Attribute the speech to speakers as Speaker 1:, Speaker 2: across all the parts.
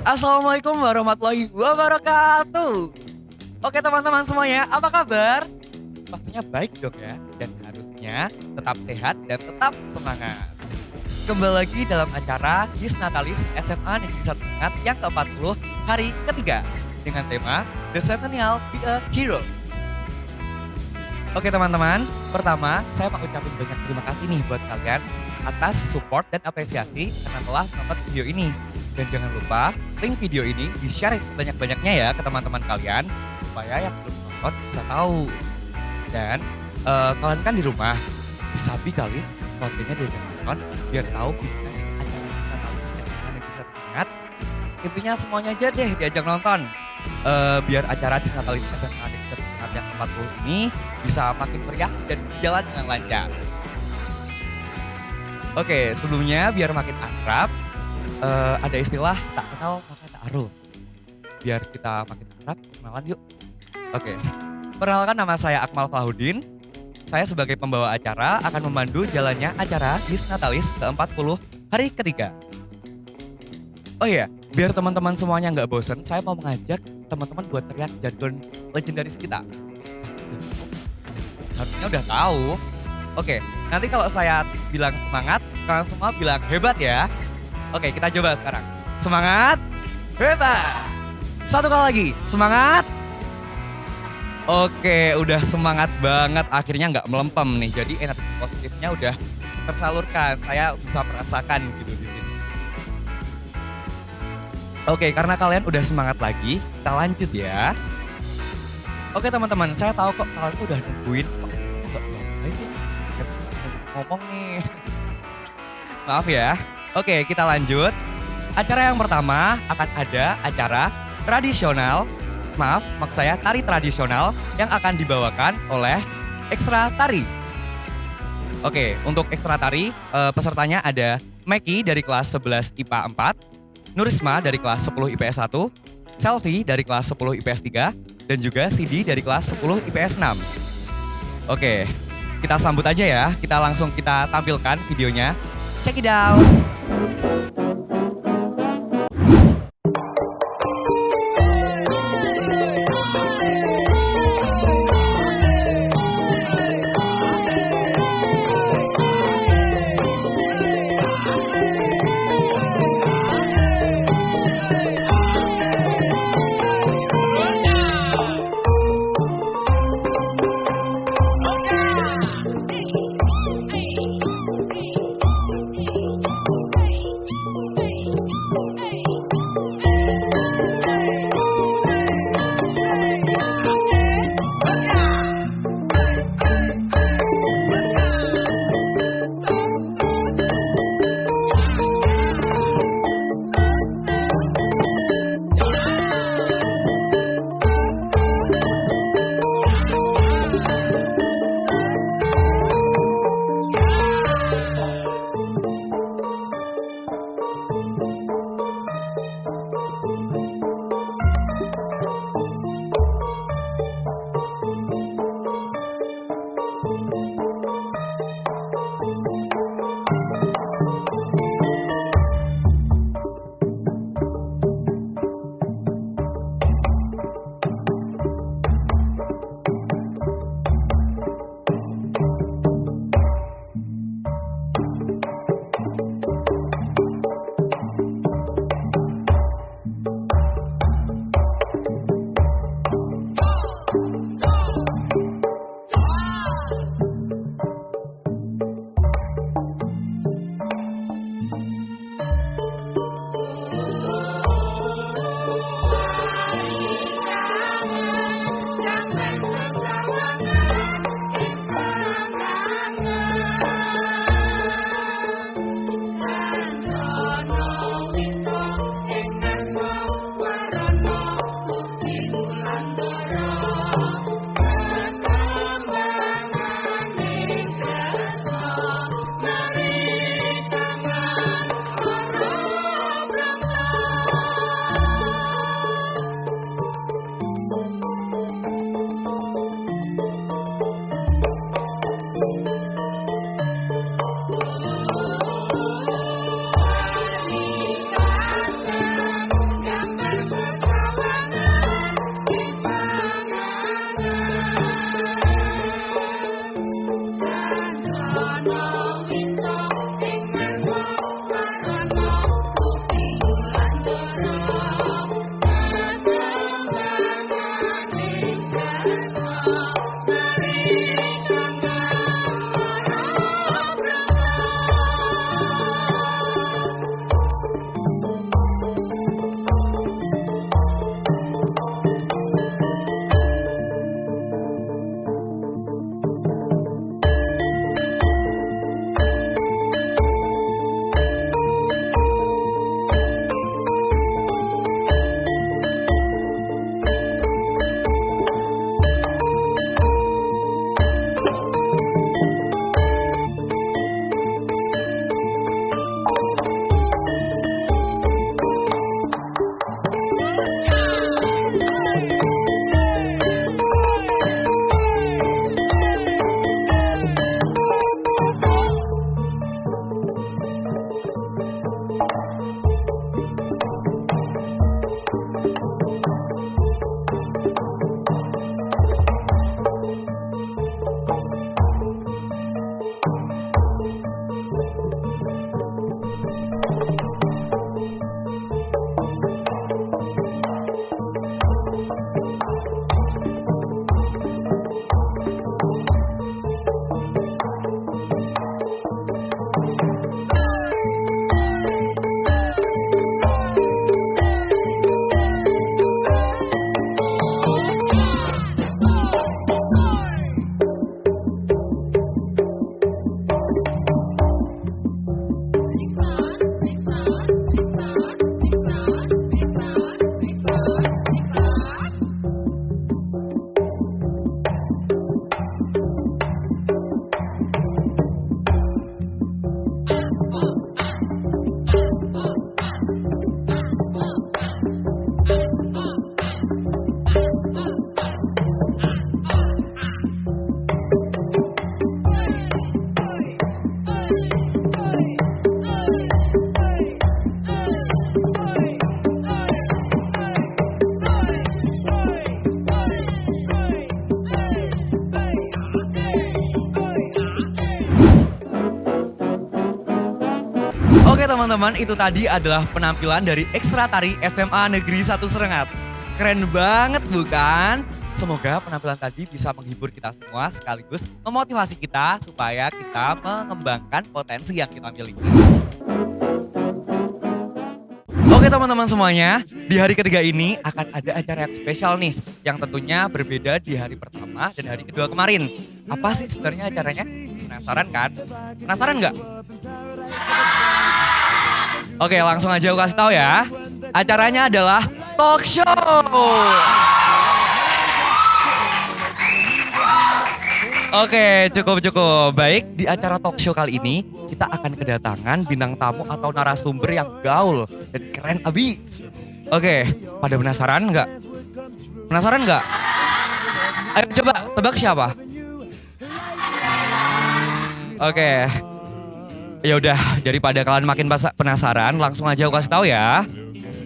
Speaker 1: Assalamualaikum warahmatullahi wabarakatuh. Oke teman-teman semuanya, apa kabar? Pastinya baik dong ya, dan harusnya tetap sehat dan tetap semangat. Kembali lagi dalam acara His Natalis SMA Negeri 1 Sengat yang ke-40 hari ketiga dengan tema The Centennial Be a Hero. Oke teman-teman, pertama saya mau ucapin banyak terima kasih nih buat kalian atas support dan apresiasi karena telah menonton video ini. Dan jangan lupa link video ini di-share sebanyak-banyaknya ya ke teman-teman kalian supaya yang belum nonton bisa tahu. Dan kalian kan di rumah, bisa kali keluarganya diajak nonton biar tahu gimana sih acara His Natalis SMA Negeri 1 Sengat. Intinya semuanya aja deh diajak nonton. Biar acara His Natalis SMA Negeri 1 Sengat yang ke-40 ini bisa makin meriah dan berjalan dengan lancar. Oke, sebelumnya biar makin akrab, ada istilah tak kenal maka tak aruf. Biar kita makin akrab, kenalan yuk. Oke, perkenalkan nama saya Akmal Fahudin. Saya sebagai pembawa acara akan memandu jalannya acara His Natalis ke-40 hari ketiga. Oh iya, biar teman-teman semuanya nggak bosen, saya mau mengajak teman-teman buat teriak jargon legendaris kita. Harusnya udah tahu. Oke, nanti kalau saya bilang semangat, kalian semua bilang hebat ya. Oke, kita coba sekarang. Semangat, hebat. Satu kali lagi, semangat. Oke, udah semangat banget. Akhirnya nggak melempem nih. Jadi energi positifnya udah tersalurkan. Saya bisa merasakan gitu di sini. Oke, karena kalian udah semangat lagi, kita lanjut ya. Oke teman-teman, saya tahu kok kalian tuh udah nungguin. Kok kayaknya nggak mulai sih? Ngomong nih. Maaf ya. Oke, kita lanjut. Acara yang pertama akan ada acara tradisional. Maaf, maksud saya tari tradisional yang akan dibawakan oleh Ekstra Tari. Oke, untuk Ekstra Tari, pesertanya ada Meki dari kelas 11 IPA 4, Nurisma dari kelas 10 IPS 1, Selvi dari kelas 10 IPS 3, dan juga Sidi dari kelas 10 IPS 6. Oke, kita sambut aja ya. Kita langsung kita tampilkan videonya. Check it out. Oke teman-teman, itu tadi adalah penampilan dari Ekstra Tari SMA Negeri 1 Serengat. Keren banget bukan? Semoga penampilan tadi bisa menghibur kita semua sekaligus memotivasi kita supaya kita mengembangkan potensi yang kita miliki. Oke teman-teman semuanya, di hari ketiga ini akan ada acara yang spesial nih, yang tentunya berbeda di hari pertama dan hari kedua kemarin. Apa sih sebenarnya acaranya? Penasaran kan? Penasaran nggak? Oke, langsung aja aku kasih tahu ya. Acaranya adalah talk show. Oke, cukup. Baik, di acara talk show kali ini kita akan kedatangan bintang tamu atau narasumber yang gaul dan keren abis. Oke, pada penasaran nggak? Penasaran nggak? Ayo coba tebak siapa? Oke. Ya udah, daripada kalian makin penasaran, langsung aja aku kasih tahu ya.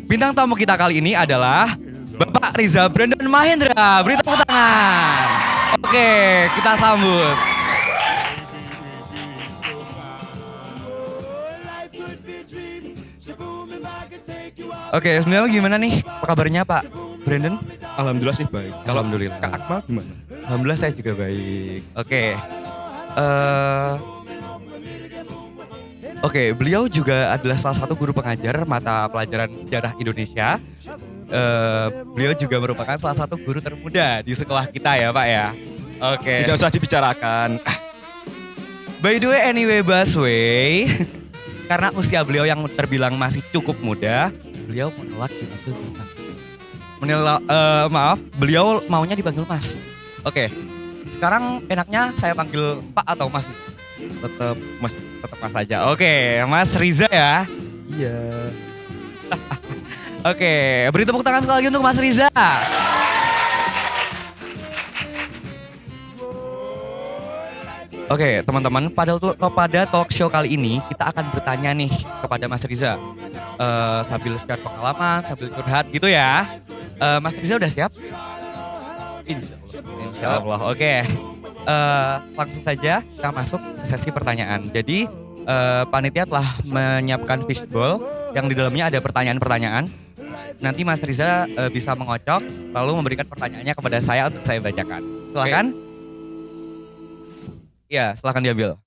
Speaker 1: Bintang tamu kita kali ini adalah Bapak Riza Brandon Mahendra. Beri tepuk tangan. Oke, kita sambut. Oke, sebenarnya gimana nih kabarnya Pak Brandon?
Speaker 2: Alhamdulillah sih baik.
Speaker 1: Alhamdulillah.
Speaker 2: Kak Akmal gimana?
Speaker 1: Alhamdulillah saya juga baik. Oke, beliau juga adalah salah satu guru pengajar mata pelajaran sejarah Indonesia. Beliau juga merupakan salah satu guru termuda di sekolah kita ya Pak ya. Oke.
Speaker 2: Tidak usah dibicarakan.
Speaker 1: By the way, anyway Baswe, karena usia beliau yang terbilang masih cukup muda, beliau menolak dipanggil Bintang. Maaf, beliau maunya dipanggil Mas. Oke, sekarang enaknya saya panggil Pak atau Mas?
Speaker 2: Tetap Mas.
Speaker 1: Tetap Mas aja. Oke, Mas Riza ya.
Speaker 2: Iya.
Speaker 1: Oke, beri tepuk tangan sekali lagi untuk Mas Riza. Oke, teman-teman, pada talk show kali ini kita akan bertanya nih kepada Mas Riza. Sambil share pengalaman, sambil curhat gitu ya. Mas Riza udah siap? Insya Allah. Oke. Langsung saja kita masuk ke sesi pertanyaan. Jadi panitia telah menyiapkan fishbowl yang di dalamnya ada pertanyaan-pertanyaan. Nanti Mas Riza bisa mengocok lalu memberikan pertanyaannya kepada saya untuk saya bacakan. Silakan. Ya, silakan diambil.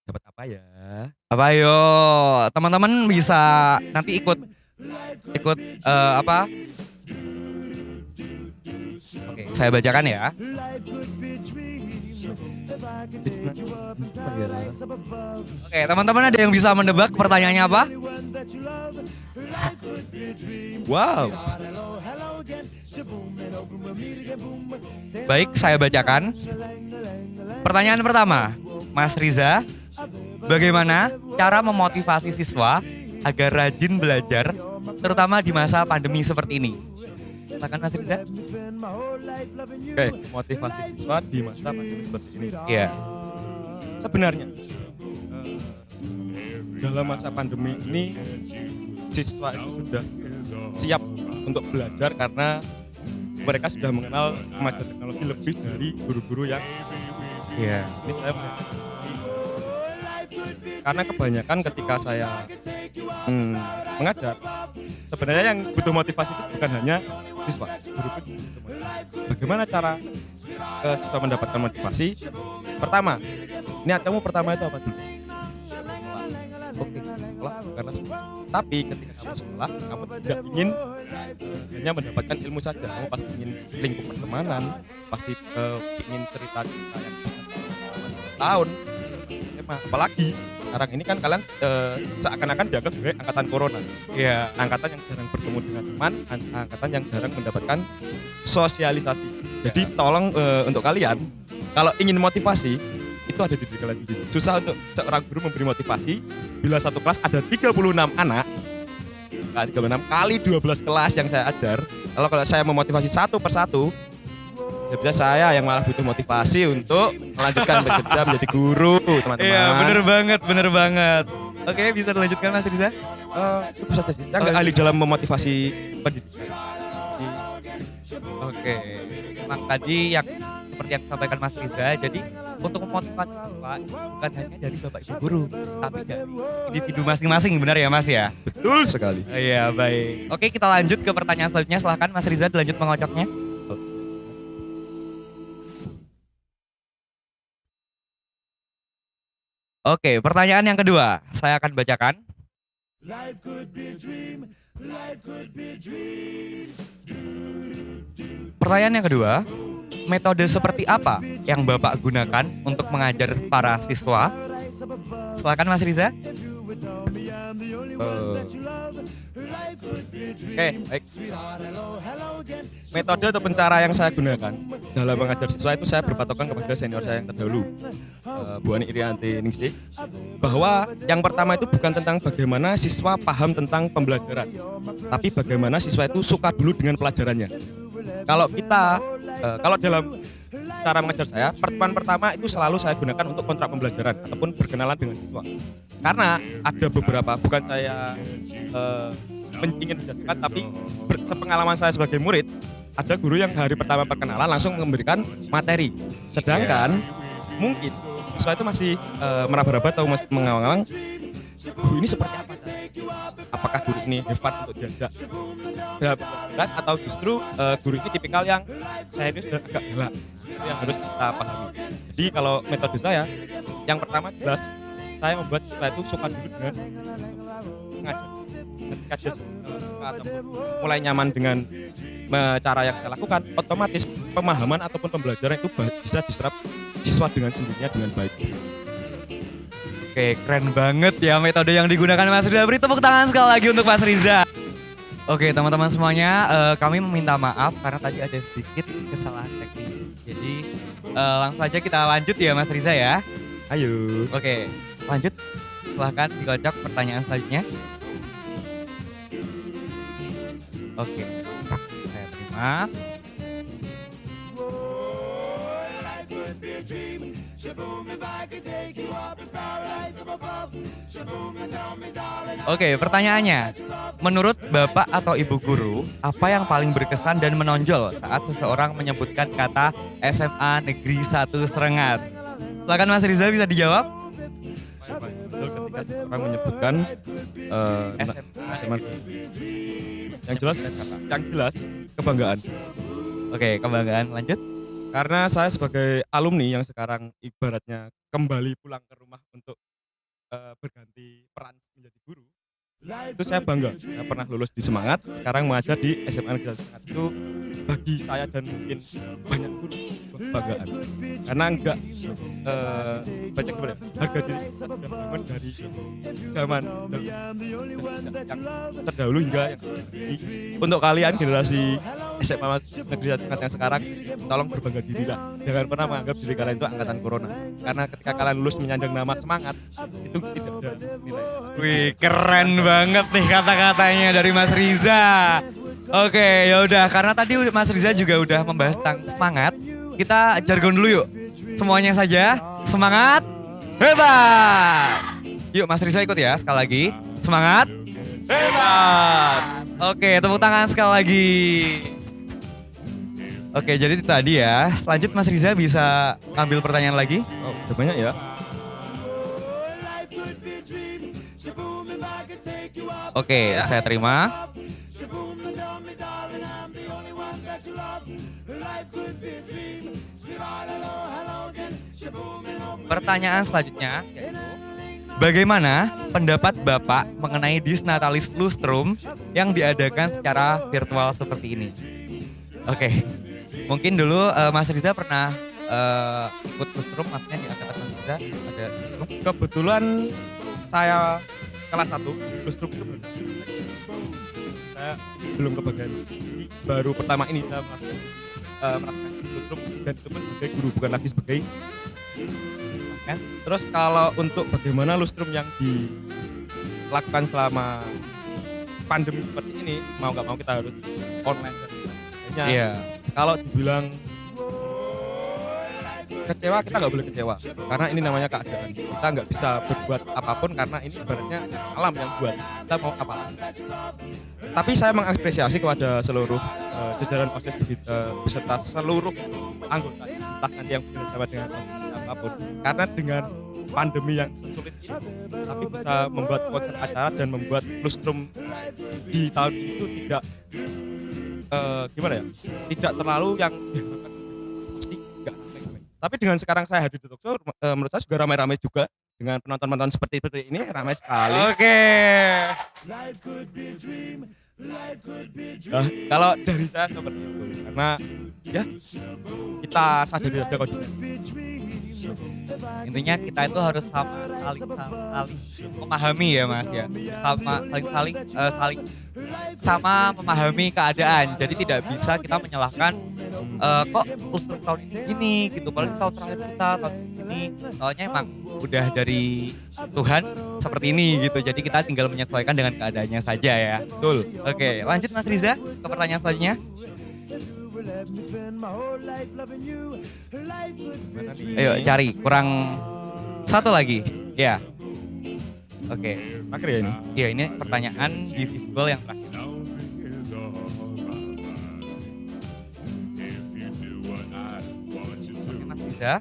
Speaker 2: Dapat apa ya?
Speaker 1: Apa yo? Teman-teman bisa nanti ikut apa? Oke, saya bacakan ya. Oke, teman-teman ada yang bisa menebak pertanyaannya apa?
Speaker 2: Wow.
Speaker 1: Baik, saya bacakan. Pertanyaan pertama, Mas Riza, bagaimana cara memotivasi siswa agar rajin belajar, terutama di masa pandemi seperti ini? Silakan Mas Riza.
Speaker 2: Oke, motivasi siswa di masa pandemi seperti ini.
Speaker 1: Iya.
Speaker 2: Sebenarnya dalam masa pandemi ini siswa itu sudah siap untuk belajar karena mereka sudah mengenal kemajuan teknologi lebih dari guru-guru yang
Speaker 1: Iya.
Speaker 2: ini saya melihat karena kebanyakan ketika saya mengajar sebenarnya yang butuh motivasi itu bukan hanya siswa, guru pun butuh motivasi. Bagaimana cara siswa mendapatkan motivasi? Pertama, niat kamu pertama itu apa dulu? Oke, sekolah karena sekolah. Tapi ketika kamu sekolah, kamu tidak ingin hanya mendapatkan ilmu saja. Kamu pasti ingin lingkup pertemanan, pasti ingin cerita-cerita yang bisa tahun. Apalagi sekarang ini kan kalian seakan-akan dianggap sebagai angkatan corona.
Speaker 1: Iya.
Speaker 2: Angkatan yang jarang bertemu dengan teman, angkatan yang jarang mendapatkan sosialisasi. Jadi tolong untuk kalian, kalau ingin motivasi, itu ada di diri kalian sendiri. Susah untuk seorang guru memberi motivasi bila satu kelas ada 36 anak. 36 kali 12 kelas yang saya ajar. Kalau saya memotivasi satu persatu, bisa saya yang malah butuh motivasi untuk melanjutkan bekerja menjadi guru, teman-teman.
Speaker 1: Iya, bener banget. Oke, bisa dilanjutkan Mas Riza?
Speaker 2: Cukup saja sih. Saya nggak ahli dalam memotivasi pendidik.
Speaker 1: Oke, memang tadi yang seperti yang disampaikan Mas Riza. Jadi untuk memotivasi siswa bukan hanya dari Bapak Ibu guru, tapi dari individu masing-masing, benar ya Mas ya?
Speaker 2: Betul sekali.
Speaker 1: Iya, baik. Oke, kita lanjut ke pertanyaan selanjutnya. Silahkan Mas Riza dilanjut mengocoknya. Oke, pertanyaan yang kedua. Saya akan bacakan. Pertanyaan yang kedua, metode seperti apa yang Bapak gunakan untuk mengajar para siswa? Silakan Mas Riza.
Speaker 2: Oke, baik. Metode ataupun cara yang saya gunakan dalam mengajar siswa itu saya berpatokan kepada senior saya yang terdahulu, Bu Ani Irianti Ningsih, bahwa yang pertama itu bukan tentang bagaimana siswa paham tentang pembelajaran, tapi bagaimana siswa itu suka dulu dengan pelajarannya. Kalau dalam cara mengajar saya, pertemuan pertama itu selalu saya gunakan untuk kontrak pembelajaran ataupun berkenalan dengan siswa. Karena ada beberapa, bukan saya ingin menjatuhkan, tapi sepengalaman saya sebagai murid, ada guru yang hari pertama perkenalan langsung memberikan materi. Sedangkan mungkin siswa itu masih meraba-raba atau masih mengawang-awang, guru ini seperti apa? Apakah guru ini hebat untuk diajak berat atau justru guru ini tipikal yang serius dan agak galak? Itu yang harus kita pahami. Jadi kalau metode saya, yang pertama jelas saya membuat siswa itu suka dulu dengan mengajar. Ketika dia suka ataupun mulai nyaman dengan cara yang kita lakukan, otomatis pemahaman ataupun pembelajaran itu bisa diserap siswa dengan sendirinya dengan baik.
Speaker 1: Oke, keren banget ya metode yang digunakan Mas Riza. Beri tepuk tangan sekali lagi untuk Mas Riza. Oke, teman-teman semuanya, kami meminta maaf karena tadi ada sedikit kesalahan teknis. Jadi langsung aja kita lanjut ya Mas Riza ya.
Speaker 2: Ayo.
Speaker 1: Oke, lanjut. Silahkan dikocok pertanyaan selanjutnya. Oke, saya terima. Oke, pertanyaannya. Menurut Bapak atau Ibu guru, apa yang paling berkesan dan menonjol saat seseorang menyebutkan kata SMA Negeri 1 Serengat? Silakan Mas Riza, bisa dijawab.
Speaker 2: Ketika seseorang menyebutkan SMA, yang jelas kebanggaan.
Speaker 1: Oke, kebanggaan. Lanjut.
Speaker 2: Karena saya sebagai alumni yang sekarang ibaratnya kembali pulang ke rumah untuk berganti peran menjadi guru, itu saya bangga. Saya pernah lulus di Semangat, sekarang mengajar di SMA Negeri 1 Semangat. Itu bagi saya dan mungkin banyak guru kebanggaan. Karena enggak banyak harga diri kita sudah bangun dari zaman yang terdahulu hingga yang terjadi. Untuk kalian generasi SMA Negeri 1 Semangat yang sekarang, tolong berbangga dirilah. Jangan pernah menganggap diri kalian itu angkatan corona. Karena ketika kalian lulus menyandang nama Semangat, itu tidak ada nilai.
Speaker 1: Wih, keren banget nih kata-katanya dari Mas Riza. Oke, ya udah, karena tadi Mas Riza juga udah membahas tentang semangat, kita jargon dulu yuk. Semuanya saja, semangat, hebat. Yuk Mas Riza ikut ya, sekali lagi. Semangat, hebat. Oke, tepuk tangan sekali lagi. Oke, jadi itu tadi ya. Selanjut Mas Riza bisa ambil pertanyaan lagi.
Speaker 2: Oh, udah banyak ya.
Speaker 1: Oke, saya terima. Pertanyaan selanjutnya yaitu, bagaimana pendapat Bapak mengenai Disnatalis Lustrum yang diadakan secara virtual seperti ini? Oke, mungkin dulu Mas Riza pernah ikut Lustrum, maksudnya di angkatan Mas Riza ada Lustrum?
Speaker 2: Kebetulan saya kelas 1 Lustrum itu belum. Saya belum kebagian. Baru pertama ini saya merasakan Lustrum, dan itu pun sebagai guru, bukan lagi sebagai kan. Terus kalau untuk bagaimana Lustrum yang dilakukan selama pandemi seperti ini, mau nggak mau kita harus online dan sebagainya.
Speaker 1: Iya.
Speaker 2: Kalau dibilang kecewa kita nggak boleh kecewa karena ini namanya keadaan, kita nggak bisa berbuat apapun karena ini ibaratnya alam yang buat, kita mau apa lagi. Tapi saya mengapresiasi kepada seluruh jajaran OSIS beserta seluruh anggota, entah nanti yang bekerjasama dengan OSIS apapun, karena dengan pandemi yang sesulit ini tapi bisa membuat konsep acara dan membuat lustrum di tahun itu tidak gimana ya, tidak terlalu yang pasti nggak ramai. Tapi dengan sekarang saya hadir di talk show, menurut saya juga ramai-ramai juga dengan penonton-penonton seperti ini, ramai sekali.
Speaker 1: Oke.
Speaker 2: Nah, kalau dari saya seperti itu, karena ya kita sadari aja kondisinya.
Speaker 1: Intinya kita itu harus saling memahami ya Mas ya. Saling sama memahami keadaan. Jadi tidak bisa kita menyalahkan kok lustrum tahun ini gini gitu. Paling tahun terakhir kita tahun ini soalnya emang udah dari Tuhan seperti ini gitu. Jadi kita tinggal menyesuaikan dengan keadaannya saja ya.
Speaker 2: Betul.
Speaker 1: Oke, lanjut Mas Riza ke pertanyaan selanjutnya. Ayo cari kurang satu lagi. Ya. Oke.
Speaker 2: Akhir ya ini.
Speaker 1: Iya, ini pertanyaan di visual yang terakhir. Oke, Mas Riza,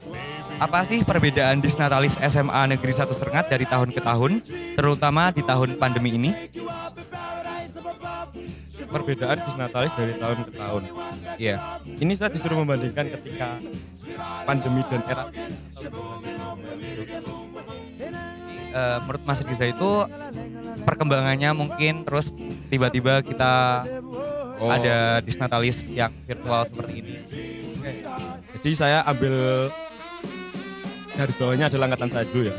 Speaker 1: apa sih perbedaan Disnatalis SMA Negeri 1 Serengat dari tahun ke tahun, terutama di tahun pandemi ini?
Speaker 2: Perbedaan Disnatalis dari tahun ke tahun.
Speaker 1: Iya.
Speaker 2: Ini saya disuruh membandingkan ketika pandemi dan era
Speaker 1: Menurut Mas Riza itu perkembangannya mungkin terus tiba-tiba kita ada Disnatalis yang virtual seperti ini.
Speaker 2: Oke. Jadi saya ambil garis bawahnya adalah angkatan saya dulu ya.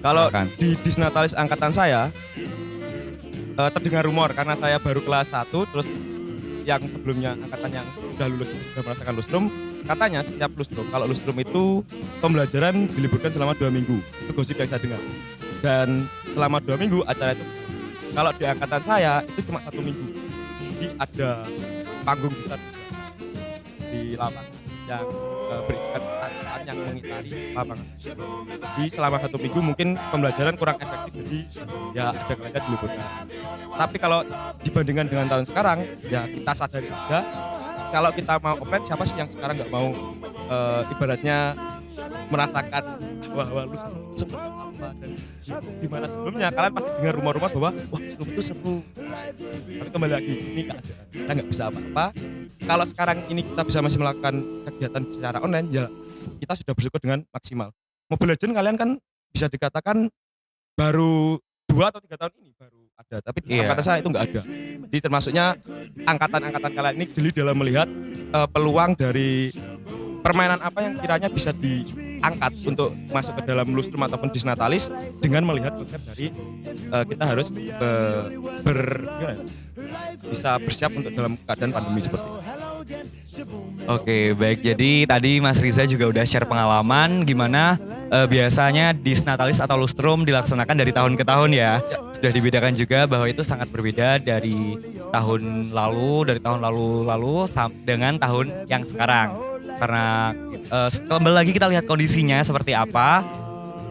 Speaker 2: Kalau
Speaker 1: Silakan.
Speaker 2: di Disnatalis angkatan saya terdengar rumor karena saya baru kelas 1, terus yang sebelumnya angkatan yang sudah lulus sudah merasakan lustrum, katanya setiap lustrum, kalau lustrum itu pembelajaran diliburkan selama 2 minggu. Itu gosip yang saya dengar. Dan selama 2 minggu acara itu, kalau di angkatan saya itu cuma 1 minggu. Jadi ada panggung besar di lapangan yang berisikan stand yang mengitari lapangan. Jadi selama 1 minggu mungkin pembelajaran kurang efektif, jadi ya ada kalanya diliburkan. Tapi kalau dibandingkan dengan tahun sekarang, ya kita sadari aja kalau kita mau offline, siapa sih yang sekarang nggak mau ibaratnya merasakan hawa-hawa lustrum seperti apa, dan di mana sebelumnya kalian pasti dengar rumor-rumor bahwa wah lustrum itu seru. Tapi kembali lagi ini keadaan, kita nggak bisa apa-apa. Kalau sekarang ini kita bisa masih melakukan kegiatan secara online, ya kita sudah bersyukur dengan maksimal. Mobile Legends kalian kan bisa dikatakan baru 2 atau 3 tahun ini baru ada, tapi di angkatan saya itu nggak ada. Jadi termasuknya angkatan-angkatan kalian ini jeli dalam melihat peluang dari permainan apa yang kiranya bisa diangkat untuk masuk ke dalam lustrum ataupun Disnatalis dengan melihat konsep dari kita harus bisa bersiap untuk dalam keadaan pandemi seperti ini.
Speaker 1: Oke, baik. Jadi tadi Mas Riza juga udah share pengalaman gimana biasanya Disnatalis atau lustrum dilaksanakan dari tahun ke tahun ya. Sudah dibedakan juga bahwa itu sangat berbeda dari tahun lalu dengan tahun yang sekarang. Karena kembali lagi kita lihat kondisinya seperti apa.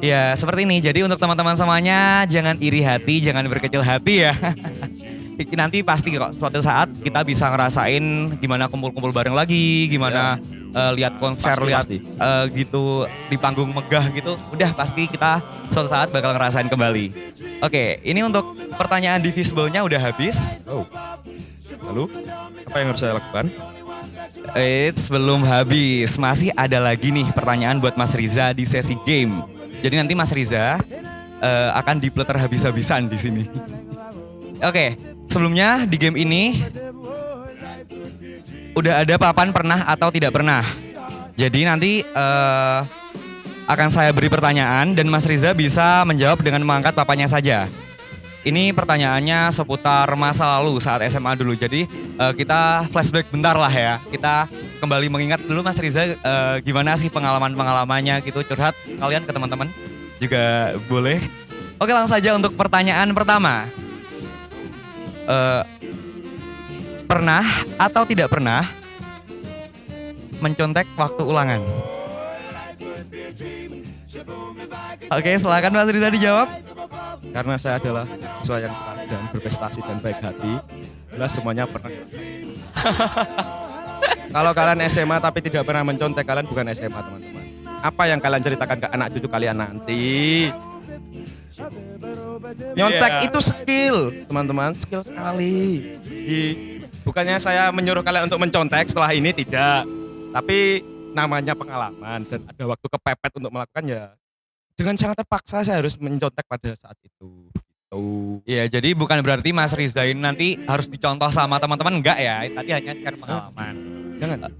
Speaker 1: Ya, seperti ini. Jadi untuk teman-teman semuanya jangan iri hati, jangan berkecil hati ya. Nanti pasti kok suatu saat kita bisa ngerasain gimana kumpul-kumpul bareng lagi, gimana lihat konser,
Speaker 2: Pasti.
Speaker 1: gitu di panggung megah gitu. Udah pasti kita suatu saat bakal ngerasain kembali. Oke, ini untuk pertanyaan di Visible-nya udah habis.
Speaker 2: Oh. Lalu apa yang harus saya lakukan?
Speaker 1: It's belum habis, masih ada lagi nih pertanyaan buat Mas Riza di sesi game. Jadi nanti Mas Riza akan dipleter habis-habisan di sini. Oke, sebelumnya di game ini udah ada papan pernah atau tidak pernah. Jadi nanti akan saya beri pertanyaan dan Mas Riza bisa menjawab dengan mengangkat papannya saja. Ini pertanyaannya seputar masa lalu saat SMA dulu. Jadi kita flashback bentar lah ya. Kita kembali mengingat dulu Mas Riza gimana sih pengalaman-pengalamannya gitu, curhat kalian ke teman-teman juga boleh. Oke, langsung saja untuk pertanyaan pertama. Pernah atau tidak pernah mencontek waktu ulangan? Oke, silakan Mas Riza dijawab.
Speaker 2: Karena saya adalah siswa yang keras dan berprestasi dan baik hati. Jelas semuanya pernah. Kalau kalian SMA tapi tidak pernah mencontek, kalian bukan SMA teman-teman. Apa yang kalian ceritakan ke anak cucu kalian nanti? Nyontek itu skill teman-teman, skill sekali. Bukannya saya menyuruh kalian untuk mencontek setelah ini, tidak. Tapi namanya pengalaman dan ada waktu kepepet untuk melakukan ya. Dengan sangat terpaksa saya harus mencontek pada saat itu. Gitu.
Speaker 1: Iya, jadi bukan berarti Mas Riza ini nanti harus dicontoh sama teman-teman, enggak ya. Tadi hanya share pengalaman.
Speaker 2: Jangan.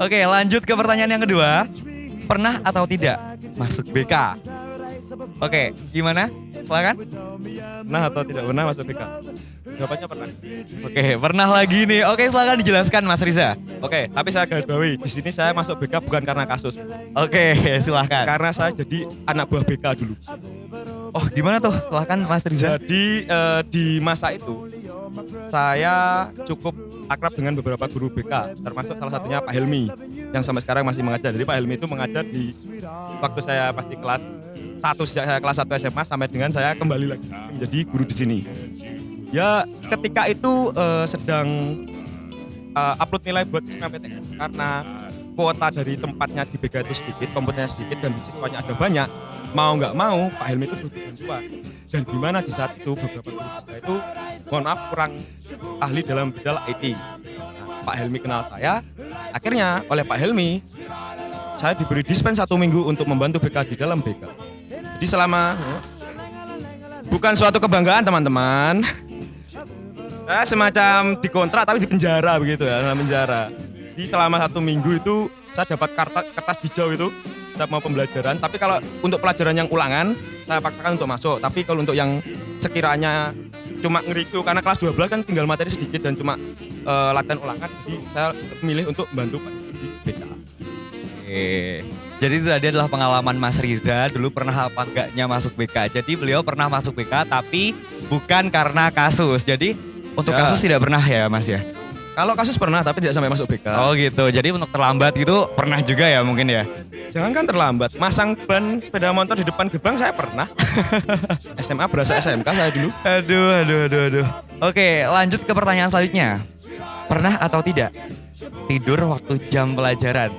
Speaker 1: Oke, lanjut ke pertanyaan yang kedua. Pernah atau tidak masuk BK? Oke, gimana? Silakan.
Speaker 2: Pernah atau tidak pernah masuk BK? Jawabannya pernah.
Speaker 1: Oke, pernah lagi nih. Oke, silakan dijelaskan Mas Riza.
Speaker 2: Oke, tapi saya garis bawahi, di sini saya masuk BK bukan karena kasus.
Speaker 1: Oke, silakan.
Speaker 2: Karena saya jadi anak buah BK dulu.
Speaker 1: Oh, gimana tuh? Silakan Mas Riza.
Speaker 2: Jadi di masa itu saya cukup akrab dengan beberapa guru BK, termasuk salah satunya Pak Helmi yang sampai sekarang masih mengajar. Jadi Pak Helmi itu mengajar di waktu saya pasti kelas 1, sejak saya kelas 1 SMA sampai dengan saya kembali lagi menjadi guru di sini. Ya, ketika itu sedang upload nilai buat SNMPTN karena kuota dari tempatnya di BK itu sedikit, komputernya sedikit dan siswanya ada banyak. Mau nggak mau Pak Helmi itu butuh bantuan. Dan di mana di saat itu beberapa guru BK itu mohon maaf kurang ahli dalam bidang IT. Nah, Pak Helmi kenal saya. Akhirnya oleh Pak Helmi saya diberi dispen 1 minggu untuk membantu BK di dalam BK. Jadi selama bukan suatu kebanggaan teman-teman. Saya semacam dikontrak tapi di penjara begitu ya, dalam penjara. Jadi selama 1 minggu itu saya dapat kertas hijau itu setiap mau pembelajaran. Tapi kalau untuk pelajaran yang ulangan saya paksakan untuk masuk. Tapi kalau untuk yang sekiranya cuma nge-review karena kelas 12 kan tinggal materi sedikit dan cuma latihan ulangan, jadi saya memilih untuk membantu Pak di BK.
Speaker 1: Oke. Jadi itu tadi adalah pengalaman Mas Riza dulu pernah apa enggaknya masuk BK. Jadi beliau pernah masuk BK tapi bukan karena kasus. Jadi untuk
Speaker 2: Ya.
Speaker 1: kasus tidak pernah ya Mas ya?
Speaker 2: Kalau kasus pernah tapi tidak sampai masuk BK.
Speaker 1: Oh gitu. Jadi untuk terlambat gitu pernah juga ya mungkin ya?
Speaker 2: Jangan kan terlambat, masang ban sepeda motor di depan gerbang saya pernah. SMA berasa SMK saya dulu.
Speaker 1: Aduh. Oke, lanjut ke pertanyaan selanjutnya. Pernah atau tidak tidur waktu jam pelajaran?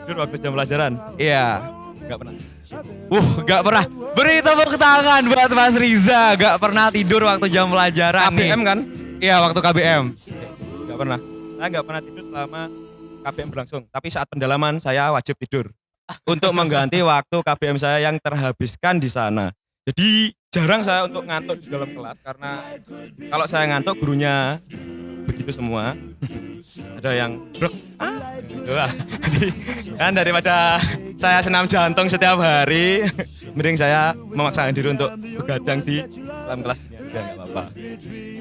Speaker 2: Tidur waktu jam pelajaran,
Speaker 1: Iya.
Speaker 2: nggak pernah.
Speaker 1: Gak pernah. Beri tepuk tangan buat Mas Riza. Gak pernah tidur waktu jam pelajaran nih.
Speaker 2: KBM kan?
Speaker 1: Iya, waktu KBM.
Speaker 2: Nggak pernah. Saya nggak pernah tidur selama KBM berlangsung. Tapi saat pendalaman saya wajib tidur untuk mengganti waktu KBM saya yang terhabiskan di sana. Jadi jarang saya untuk ngantuk di dalam kelas karena kalau saya ngantuk gurunya begitu semua. Ada yang brek. Gitu lah. Jadi kan daripada saya senam jantung setiap hari, mending saya memaksakan diri untuk begadang di dalam kelas ini aja, nggak apa-apa.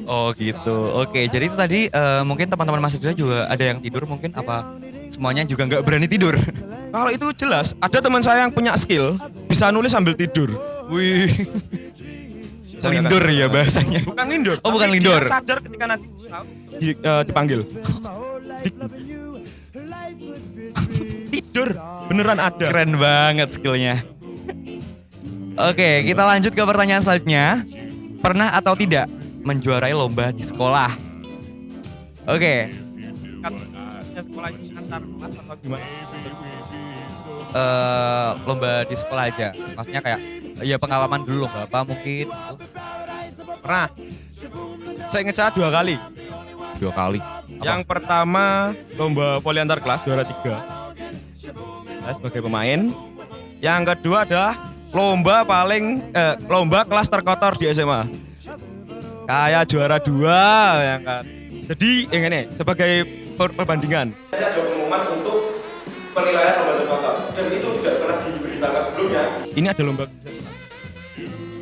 Speaker 1: Oh gitu. Oke, jadi itu tadi mungkin teman-teman Mas Riza juga ada yang tidur mungkin apa semuanya juga nggak berani tidur?
Speaker 2: Kalau itu jelas, ada teman saya yang punya skill bisa nulis sambil tidur.
Speaker 1: Wih. Lindur ya bahasanya.
Speaker 2: Bukan lindur.
Speaker 1: Oh, bukan
Speaker 2: tapi
Speaker 1: lindur.
Speaker 2: Dia sadar ketika nanti dipanggil. Tidur, beneran ada.
Speaker 1: Keren banget skillnya. Oke, kita lanjut ke pertanyaan selanjutnya. Pernah atau tidak menjuarai lomba di sekolah? Oke.
Speaker 2: Sekolah ini antar kelas atau gimana?
Speaker 1: Lomba di sekolah aja. Maksudnya kayak ya pengalaman dulu lomba apa mungkin gitu.
Speaker 2: Pernah. Saya ingat saya 2 kali.
Speaker 1: 2 kali.
Speaker 2: Yang pertama lomba voli antar kelas juara 3. Saya sebagai pemain. Yang kedua adalah lomba kelas terkotor di SMA. Kayak juara 2 yang kan. Jadi yang ini sebagai perbandingan. Saya ada pengumuman untuk penilaian lomba terkotor dan itu tidak pernah diberitakan sebelumnya. Ini ada lomba.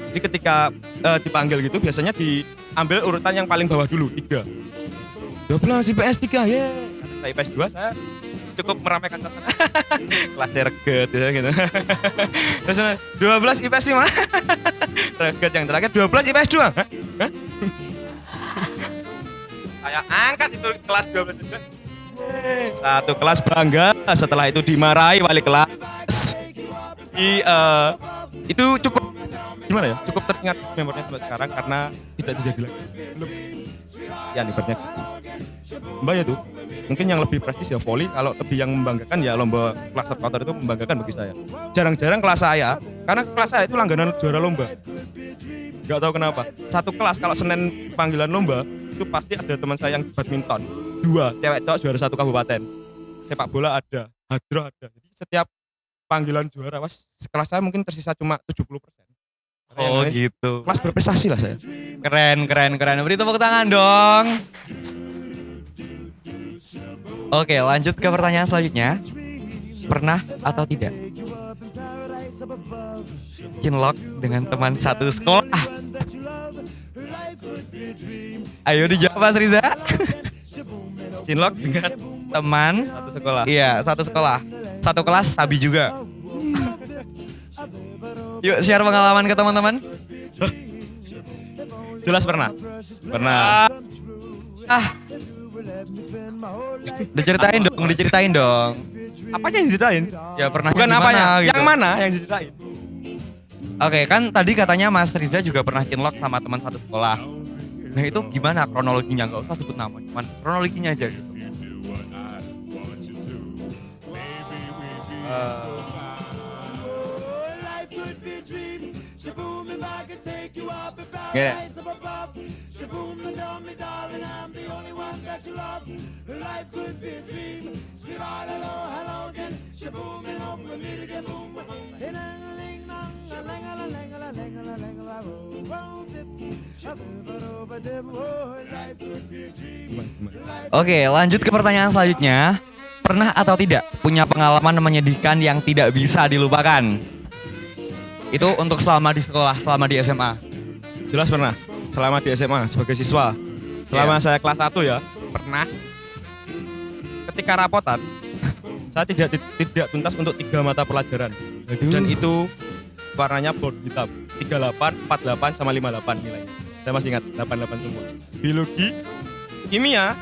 Speaker 2: Jadi ketika dipanggil gitu biasanya diambil urutan yang paling bawah dulu 3. 12 IPS 3 ya. Saya IPS 2 saya cukup meramaikan suasana. Kelasnya reget gitu. Terus 12 IPS 5. Reget yang terakhir 12 IPS 2. Hah? Saya angkat itu kelas 12 juga. Satu kelas bangga, setelah itu dimarahi wali kelas. itu cukup gimana ya? Cukup teringat memorinya sampai sekarang karena tidak terjadi lagi. Belum. Ya ibaratnya gitu. Mbak ya tuh. Mungkin yang lebih prestis ya volley, kalau lebih yang membanggakan ya lomba kelas terkotor itu membanggakan bagi saya. Jarang-jarang kelas saya, karena kelas saya itu langganan juara lomba. Gak tahu kenapa. Satu kelas kalau Senin panggilan lomba itu pasti ada teman saya yang badminton, 2 cewek cowok juara 1 kabupaten. Sepak bola ada, hadroh ada. Jadi setiap panggilan juara, kelas saya mungkin tersisa cuma 70%.
Speaker 1: Oh gitu.
Speaker 2: Kelas berprestasi lah saya.
Speaker 1: Keren. Beri tepuk tangan dong. Oke, lanjut ke pertanyaan selanjutnya. Pernah atau tidak cinlok dengan teman satu sekolah? Ayo dijawab Mas Riza.
Speaker 2: Cinlok dengan
Speaker 1: Teman
Speaker 2: satu sekolah.
Speaker 1: Iya, satu sekolah. Satu kelas sabi juga. Yuk share pengalaman ke teman-teman.
Speaker 2: Jelas pernah. Pernah.
Speaker 1: Diceritain dong.
Speaker 2: Apanya yang diceritain?
Speaker 1: Ya pernah.
Speaker 2: Bukan apanya,
Speaker 1: gitu.
Speaker 2: yang mana yang diceritain?
Speaker 1: Oke, kan tadi katanya Mas Riza juga pernah cinlok sama teman satu sekolah. Nah itu gimana kronologinya? Gak usah sebut nama, cuman kronologinya aja gitu.
Speaker 2: Gini.
Speaker 1: Oke, lanjut ke pertanyaan selanjutnya. Pernah atau tidak punya pengalaman menyedihkan yang tidak bisa dilupakan? Itu untuk selama di sekolah, selama di SMA.
Speaker 2: Jelas pernah. Selama di SMA sebagai siswa. Selama saya kelas 1 ya, pernah. Ketika rapotan, saya tidak tuntas untuk 3 mata pelajaran. Dan itu warnanya bold hitam. 38, 48 sama 58 nilainya. Saya masih ingat 88 semua. Biologi, kimia,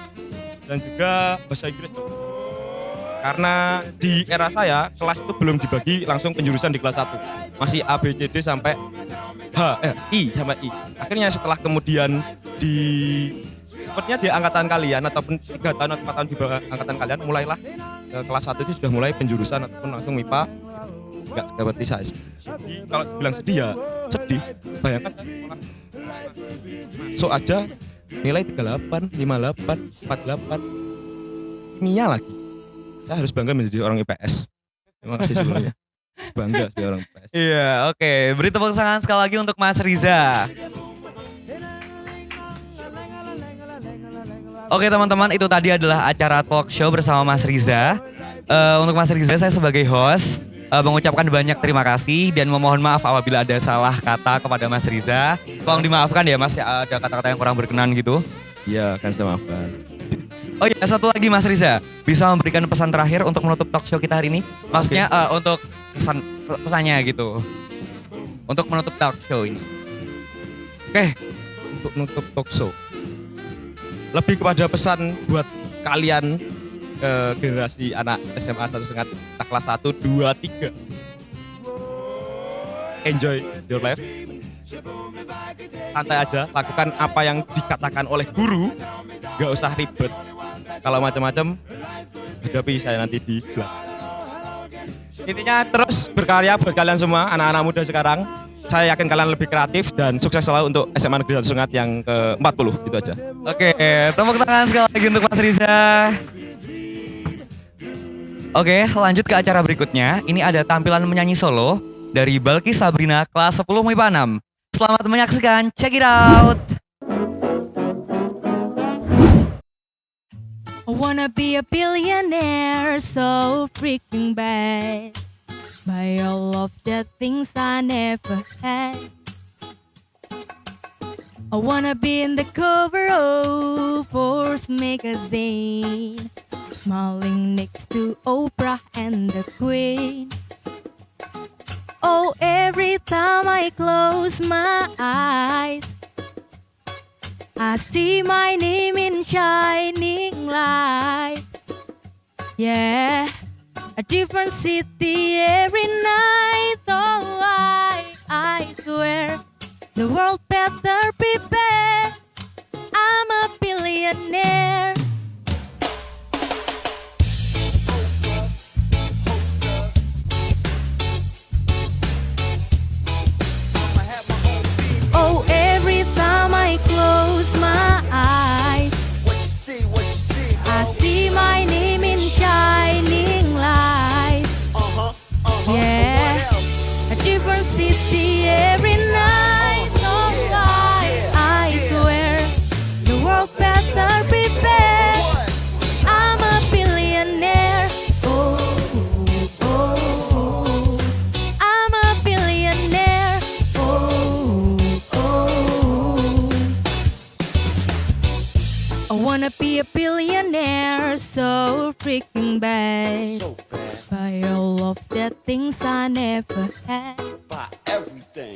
Speaker 2: dan juga bahasa Inggris. Karena di era saya kelas itu belum dibagi langsung penjurusan di kelas 1. Masih A, B, C, D sampai I sampai I. Akhirnya setelah kemudian sepertinya di angkatan kalian ataupun 3 tahun atau 4 tahun di bawah angkatan kalian mulailah kelas 1 itu sudah mulai penjurusan ataupun langsung MIPA. Enggak seperti saya. Jadi kalau bilang sedih ya sedih. Bayangkan sekolah masuk aja nilai 38, 58, 48. Kimia lagi. Saya harus bangga menjadi orang IPS. Terima kasih sebelumnya. Bangga sebagai orang IPS.
Speaker 1: Iya, oke. Beri tepuk tangan sekali lagi untuk Mas Riza. Oke teman-teman, itu tadi adalah acara talk show bersama Mas Riza. Untuk Mas Riza, saya sebagai host mengucapkan banyak terima kasih dan memohon maaf apabila ada salah kata kepada Mas Riza. Tolong dimaafkan ya Mas, ada kata-kata yang kurang berkenan gitu.
Speaker 2: Iya, kan saya maafkan.
Speaker 1: Oh iya, satu lagi Mas Riza, bisa memberikan pesan terakhir untuk menutup talk show kita hari ini? Maksudnya untuk pesannya gitu, untuk menutup talk show ini.
Speaker 2: Oke, untuk menutup talk show, lebih kepada pesan buat kalian generasi anak SMA 1,5 kelas 1, 2, 3. Enjoy your life. Santai aja, lakukan apa yang dikatakan oleh guru. Gak usah ribet. Kalau macam-macam, hadapi saya nanti di belakang. Intinya terus berkarya buat kalian semua, anak-anak muda sekarang. Saya yakin kalian lebih kreatif dan sukses selalu untuk SMA Negeri 1 Sungat yang ke-40, gitu aja.
Speaker 1: Oke, tepuk tangan sekali lagi untuk Mas Riza. Oke, lanjut ke acara berikutnya. Ini ada tampilan menyanyi solo dari Balkis Sabrina kelas 10 MIPA 6. Selamat menyaksikan, check it out.
Speaker 3: I wanna be a billionaire, so freaking bad. Buy all of the things I never had. I wanna be in the cover of Forbes magazine, smiling next to Oprah and the Queen. Oh, every time I close my eyes, I see my name in shining light. Yeah, A different city every night. Oh, I swear the world better prepare. I'm a billionaire. Oh, every time I close my eyes, I see my name in shining light. Yeah, a different city every night. Oh, I swear the world better prepare. I'm a billionaire. Oh, oh, I'm a billionaire. Oh, oh. I wanna be a billionaire, so freaking bad. Buy all of the things I never had.
Speaker 4: Buy everything.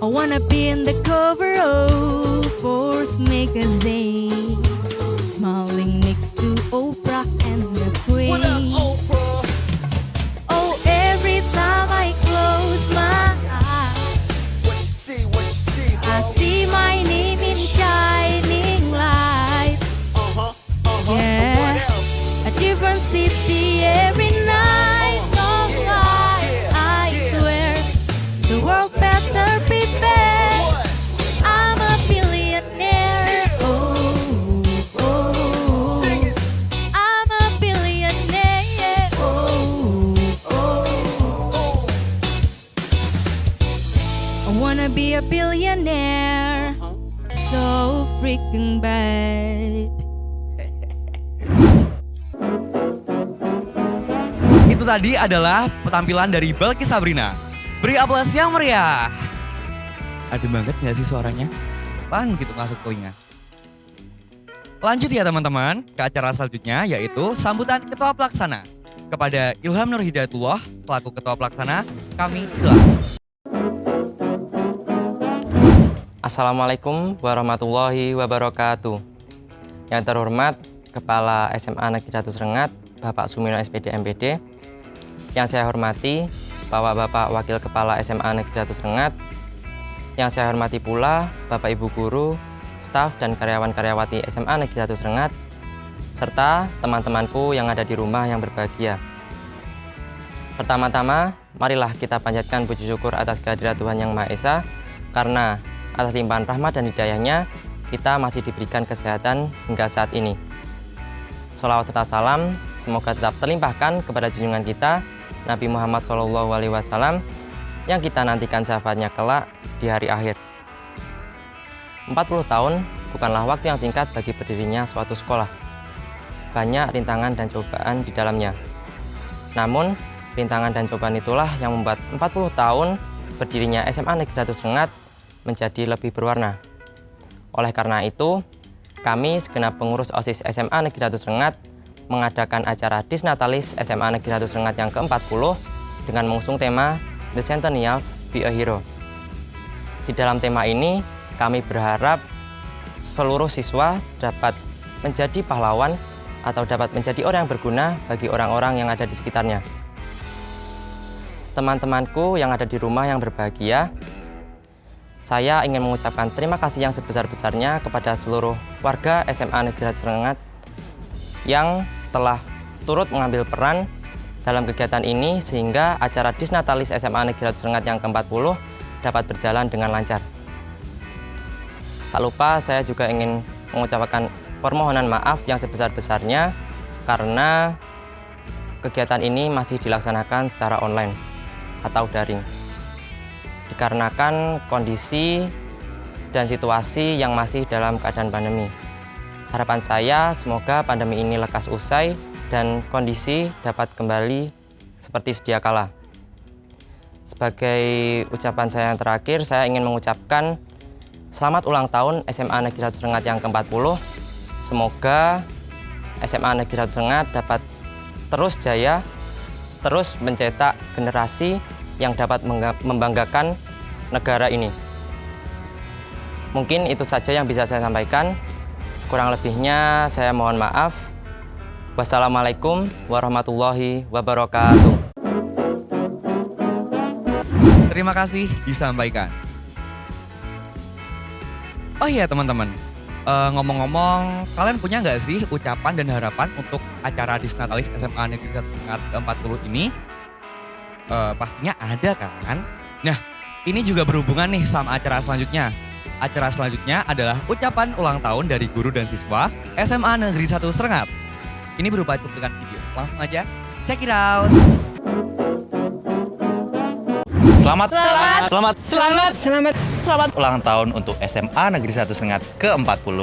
Speaker 3: I wanna be in the cover of Forbes magazine, smiling next to Oprah and the Queen.
Speaker 4: What up, Oprah?
Speaker 3: Oh, every time I close my eyes,
Speaker 4: What you see,
Speaker 3: I see my name in shining light. Yeah,
Speaker 4: What else?
Speaker 3: a different city every night. Oh, I swear the world better prepare.
Speaker 4: What?
Speaker 3: I'm a billionaire. Oh, oh.
Speaker 4: Sing it.
Speaker 3: I'm a billionaire. Oh, oh.
Speaker 4: Oh.
Speaker 3: I wanna be a billionaire. So freaking bad.
Speaker 1: Itu tadi adalah penampilan dari Balki Sabrina. Beri aplaus yang meriah. Adem banget gak sih suaranya? Pan gitu masuk telinga. Lanjut ya teman-teman ke acara selanjutnya, yaitu sambutan Ketua Pelaksana. Kepada Ilham Nur Hidayatullah selaku Ketua Pelaksana, kami silakan.
Speaker 5: Assalamualaikum warahmatullahi wabarakatuh. Yang terhormat Kepala SMA Negeri Datus Rengat, Bapak Sumino SPD MPD. Yang saya hormati Bapak-Bapak Wakil Kepala SMA Negeri Datus Rengat. Yang saya hormati pula Bapak Ibu Guru, staf dan karyawan-karyawati SMA Negeri Datus Rengat, serta teman-temanku yang ada di rumah yang berbahagia. Pertama-tama, marilah kita panjatkan puji syukur atas kehadirat Tuhan Yang Maha Esa, karena atas limpahan rahmat dan hidayahnya, kita masih diberikan kesehatan hingga saat ini. Sholawat serta salam semoga tetap terlimpahkan kepada junjungan kita, Nabi Muhammad SAW, yang kita nantikan syafaatnya kelak di hari akhir. 40 tahun bukanlah waktu yang singkat bagi berdirinya suatu sekolah. Banyak rintangan dan cobaan di dalamnya. Namun, rintangan dan cobaan itulah yang membuat 40 tahun berdirinya SMA Negeri Datus Rengat menjadi lebih berwarna. Oleh karena itu, kami segenap pengurus OSIS SMA Negeri Datus Rengat mengadakan acara Disnatalis SMA Negeri Datus Rengat yang ke-40 dengan mengusung tema The Centennials Be a Hero. Di dalam tema ini, kami berharap seluruh siswa dapat menjadi pahlawan atau dapat menjadi orang yang berguna bagi orang-orang yang ada di sekitarnya. Teman-temanku yang ada di rumah yang berbahagia, saya ingin mengucapkan terima kasih yang sebesar-besarnya kepada seluruh warga SMA Negeri Datus Rengat yang telah turut mengambil peran dalam kegiatan ini sehingga acara Disnatalis SMA Negeri Datus Rengat yang ke-40 dapat berjalan dengan lancar. Tak lupa saya juga ingin mengucapkan permohonan maaf yang sebesar-besarnya karena kegiatan ini masih dilaksanakan secara online atau daring. Dikarenakan kondisi dan situasi yang masih dalam keadaan pandemi. Harapan saya semoga pandemi ini lekas usai dan kondisi dapat kembali seperti sedia kala. Sebagai ucapan saya yang terakhir, saya ingin mengucapkan selamat ulang tahun SMA Negeri Datus Rengat yang ke-40. Semoga SMA Negeri Datus Rengat dapat terus jaya, terus mencetak generasi yang dapat membanggakan negara ini. Mungkin itu saja yang bisa saya sampaikan. Kurang lebihnya saya mohon maaf. Wassalamualaikum warahmatullahi wabarakatuh.
Speaker 1: Terima kasih disampaikan. Oh iya teman-teman, ngomong-ngomong, kalian punya nggak sih ucapan dan harapan untuk acara Disnatalis SMA Negeri 1 Sengat ke-40 ini? Pastinya ada kan? Nah, ini juga berhubungan nih sama acara selanjutnya. Acara selanjutnya adalah ucapan ulang tahun dari guru dan siswa SMA Negeri 1 Serengat. Ini berupa cuplikan video. Langsung aja, check it out.
Speaker 6: Selamat ulang tahun untuk SMA Negeri 1 Sengat ke-40.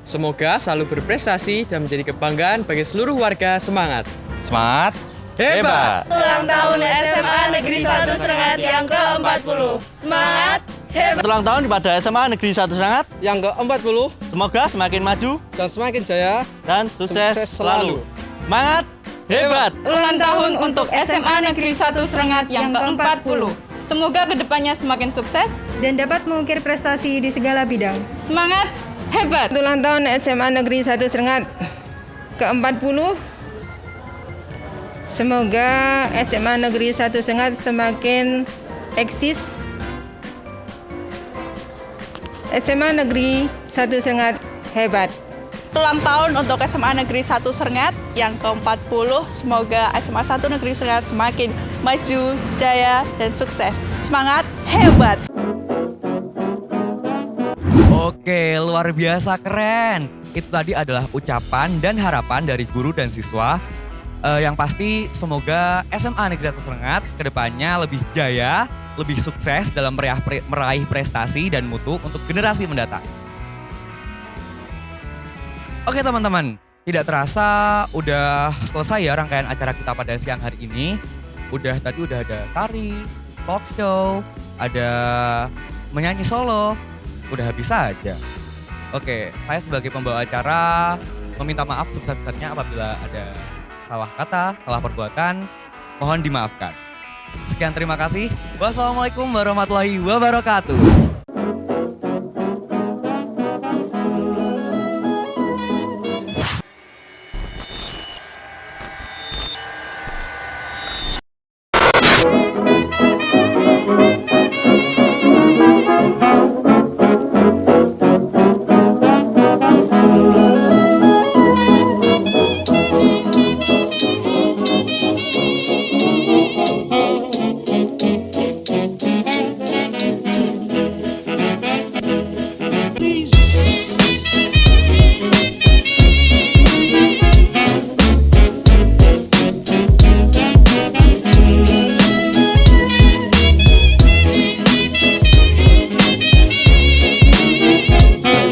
Speaker 7: Semoga selalu berprestasi dan menjadi kebanggaan bagi seluruh warga Semangat.
Speaker 6: Semangat, hebat.
Speaker 8: Ulang tahun SMA Negeri 1 Serengat yang ke-40. Semangat, hebat.
Speaker 6: Ulang tahun pada SMA Negeri 1 Sengat.
Speaker 7: Yang ke-40
Speaker 6: Semoga semakin maju
Speaker 7: dan semakin jaya.
Speaker 6: dan sukses selalu. Semangat, hebat.
Speaker 9: Ulang tahun untuk SMA Negeri 1 Serengat yang ke-40. Semoga kedepannya semakin sukses
Speaker 10: dan dapat mengukir prestasi di segala bidang.
Speaker 9: Semangat, hebat.
Speaker 8: Ulang tahun SMA Negeri 1 Serengat ke-40. Semoga SMA Negeri 1 Serengat semakin eksis. SMA Negeri 1 Serengat hebat.
Speaker 11: Ulang tahun untuk SMA Negeri 1 Serengat yang ke-40. Semoga SMA 1 Negeri Serengat semakin maju, jaya, dan sukses. Semangat, hebat!
Speaker 1: Oke, luar biasa keren. Itu tadi adalah ucapan dan harapan dari guru dan siswa. Yang pasti semoga SMA Negeri 1 Serengat kedepannya lebih jaya, lebih sukses dalam meraih prestasi dan mutu untuk generasi mendatang. Oke teman-teman, tidak terasa udah selesai ya rangkaian acara kita pada siang hari ini. Tadi udah ada tari, talk show, ada menyanyi solo, udah habis saja. Oke, saya sebagai pembawa acara meminta maaf sebesar-besarnya apabila ada salah kata, salah perbuatan, mohon dimaafkan. Sekian terima kasih. Wassalamualaikum warahmatullahi wabarakatuh.